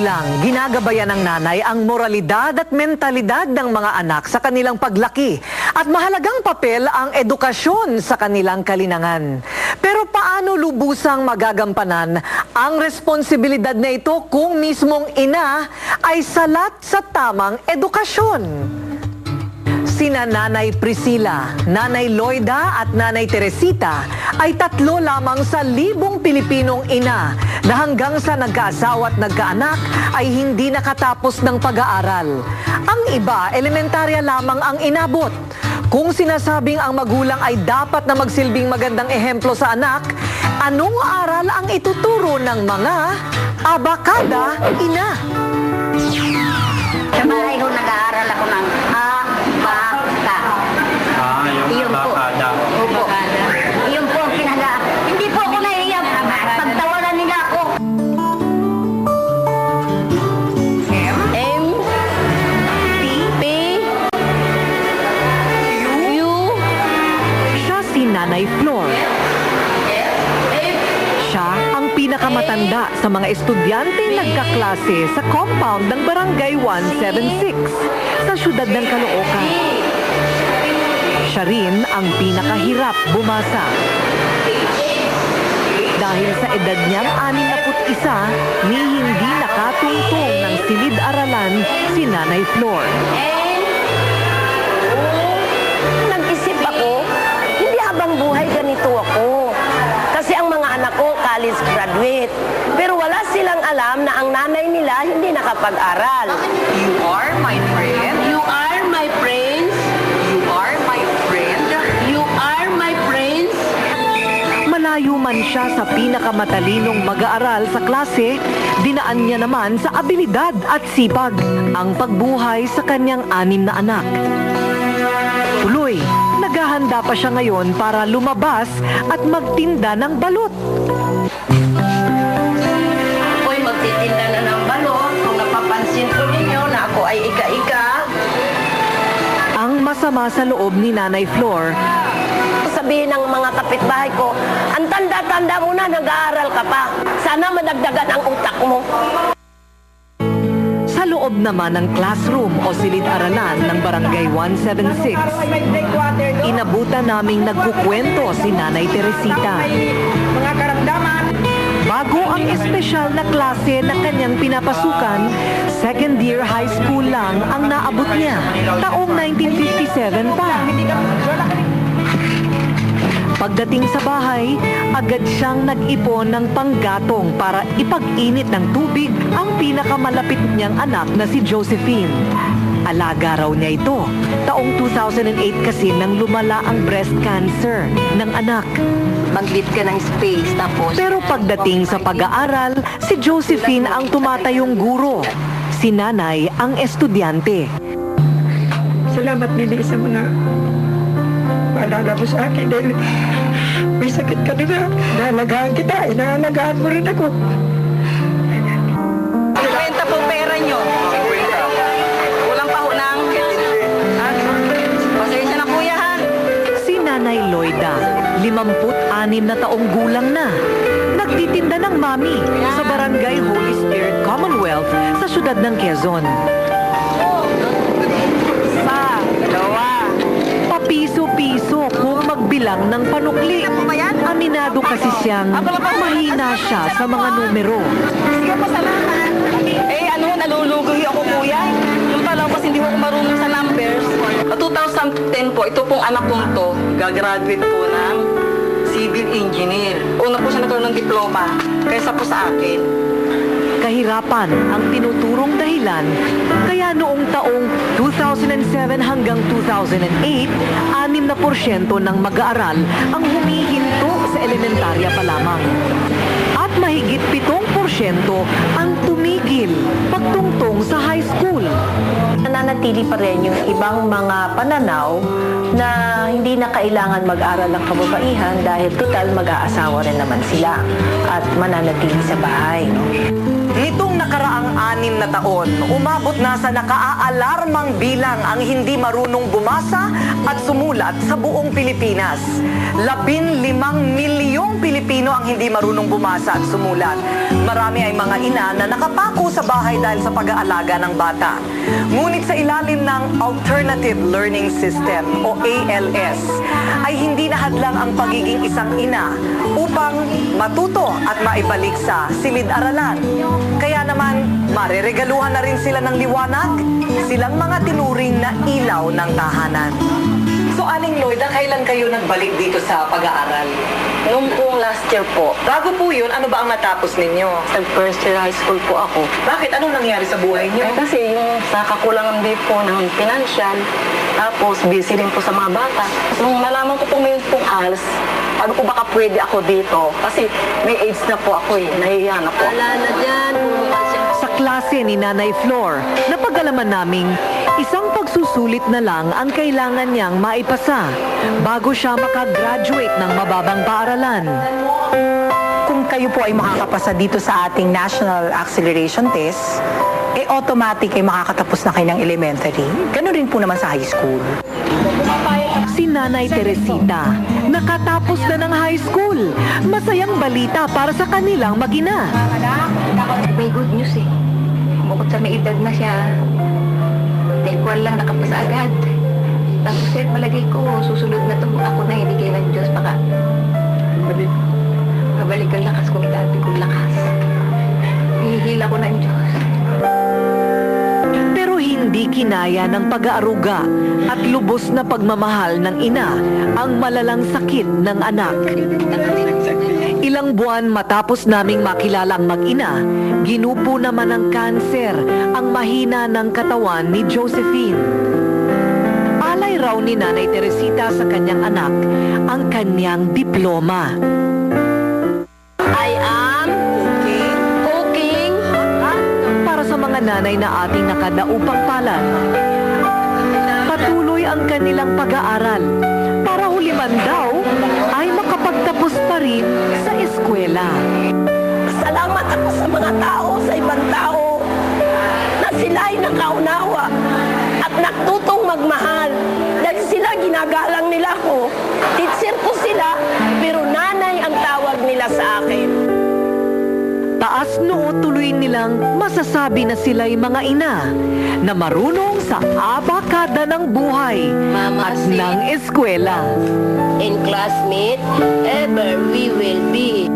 magulang, ginagabayan ng nanay ang moralidad at mentalidad ng mga anak sa kanilang paglaki. At mahalagang papel ang edukasyon sa kanilang kalinangan. Pero paano lubusang magagampanan ang responsibilidad na ito kung mismong ina ay salat sa tamang edukasyon? Sina Nanay Priscilla, Nanay Loida at Nanay Teresita ay tatlo lamang sa libong Pilipinong ina na hanggang sa nagkaasawa at nagkaanak ay hindi nakatapos ng pag-aaral. Ang iba, elementarya lamang ang inabot. Kung sinasabing ang magulang ay dapat na magsilbing magandang ehemplo sa anak, anong aral ang ituturo ng mga abakada ina? Sa bahay ho, nag-aaral ako ng abaka. Yung abakada. Opo. Iyon po ang hindi po ako naiiyak. Pagtawanan nila ako. M, P, U. Siya si Nanay Flor. Siya ang pinakamatanda sa mga estudyante nagkaklase sa compound ng Barangay 176 sa siyudad ng Caloocan. Siya rin ang pinakahirap bumasa. Dahil sa edad niyang 61, ni hindi nakatungtong ng silid-aralan si Nanay Flor. Nag-isip ako, hindi habang buhay ganito ako. Kasi ang mga anak ko, college graduate. Pero wala silang alam na ang nanay nila hindi nakapag-aral. You are my friend. You are my friends. You are my friend. You are my friends. Malayo man siya sa pinakamatalinong mag-aaral sa klase, dinaan niya naman sa abilidad at sipag ang pagbuhay sa kanyang 6 na anak. Tuloy, naghahanda pa siya ngayon para lumabas at magtinda ng balot. Ako'y magtitinda na ng balon. Kung napapansin ko ninyo na ako ay ika-ika. Ang masama sa loob ni Nanay Flor, Sabihin ng mga kapitbahay ko, ang tanda-tanda mo na, nag-aaral ka pa. Sana madagdagan ang utak mo. sa loob naman ng classroom o silid-aralan ng Barangay 176, inabutan naming nagkukwento si Nanay Teresita. Mga karamdaman. Bago ang espesyal na klase na kanyang pinapasukan, second year high school lang ang naabot niya, taong 1957 pa. Pagdating sa bahay, agad siyang nag-ipon ng panggatong para ipag-init ng tubig ang pinakamalapit niyang anak na si Josephine. Alaga raw niya ito. Taong 2008 kasi nang lumala ang breast cancer ng anak. Mag-leave ka ng space, tapos... Pero pagdating sa pag-aaral, si Josephine ang tumatayong guro. Si Nanay ang estudyante. Salamat nila sa mga paalala mo sa akin dahil may sakit ka na. Inaalagaan kita, inaalagaan mo rin ako. Kwenta po pera nyo. Kulang pa ho ng... Pasensya na kuya ha. Si Nanay Loida, 56 na taong gulang na. Nagtitinda ng mami sa Barangay Holy Spirit Commonwealth sa siyudad ng Quezon. Papiso-piso kung magbilang ng panukli. Aminado kasi siyang mahina siya sa mga numero. Sige po, salamat. Nalulugoy ako kuya. Yung pala kasi hindi ako marunong sa numbers. 2010 po, ito pong anak kong to, gagraduate po ng civil engineer. Una po siya nagkaroon ng diploma, kaysa po sa akin. Kahirapan ang tinuturong dahilan, kaya noong taong 2007 hanggang 2008, 6% ng mag-aaral ang humihinto sa elementarya pa lamang. At mahigit 7% ang tumigil pagtungtong sa high school. Nananatili pa rin yung ibang mga pananaw na hindi na kailangan mag-aral ng kababaihan dahil total mag-aasawa rin naman sila at mananatili sa bahay. No? Nitong nakaraang 6 na taon, umabot na sa nakaalarmang bilang ang hindi marunong bumasa at sumulat sa buong Pilipinas. 15 milyong Pilipino ang hindi marunong bumasa at sumulat. Marami marami ay mga ina na nakapako sa bahay dahil sa pag-aalaga ng bata. Ngunit sa ilalim ng Alternative Learning System o ALS, ay hindi na hadlang ang pagiging isang ina upang matuto at maibalik sa silid-aralan. Kaya naman, mareregaluhan na rin sila ng liwanag, silang mga tinuring na ilaw ng tahanan. So, Aling Lloyda, kailan kayo nagbalik dito sa pag-aaral? Nung pong last year po, Bago po yun, ano ba ang natapos ninyo? nag-first year high school po ako. Bakit? Anong nangyari sa buhay niyo? Kasi yung sa kakulangan din po ng financial, tapos busy rin po sa mga bata. Nung nalaman ko po ngayon pong ALS, sabi ko baka pwede ako dito. Kasi may AIDS na po ako eh, nahihiya na po. Wala na dyan, Sa klase ni Nanay Flor, napag-alaman naming isang pagsusulit na lang ang kailangan niyang maipasa bago siya makagraduate ng mababang paaralan. Kung kayo po ay makakapasa dito sa ating National Acceleration Test, automatic ay makakatapos na kayo ng elementary. Ganun rin po naman sa high school. Si Nanay Teresita, nakatapos na ng high school. Masayang balita para sa kanilang mag-ina. May good news eh. Bukod sa may edad na siya, tekwan lang nakapasa agad. Tapos eh, malagay ko, susunod na to ako na ibigay ng Diyos. Baka mabalik ang lakas kung dati kong lakas. Hihila ko ng Diyos. Pero hindi kinaya ng pag-aaruga at lubos na pagmamahal ng ina ang malalang sakit ng anak. Ilang buwan matapos naming makilala ang mag-ina, ginupo naman ng kanser ang mahina ng katawan ni Josephine. Alay raw ni Nanay Teresita sa kanyang anak ang kanyang diploma. I am cooking. Para sa mga nanay na ating nakadaupang palad, patuloy ang kanilang pag-aaral para huliman daw ay makapagtapos pa rin sa eskwela. Salamat ako sa mga tao, sa ibang tao, na sila ay nakaunawa at natutong magmahal. Dahil sila, ginagalang nila ako. Teacher ko sila, pero nanay ang tawag nila sa akin. Taas noo tuloy nilang masasabi na sila'y mga ina na marunong sa abakada ng buhay Mama, at si- ng eskwela. In classmate, ever we will be.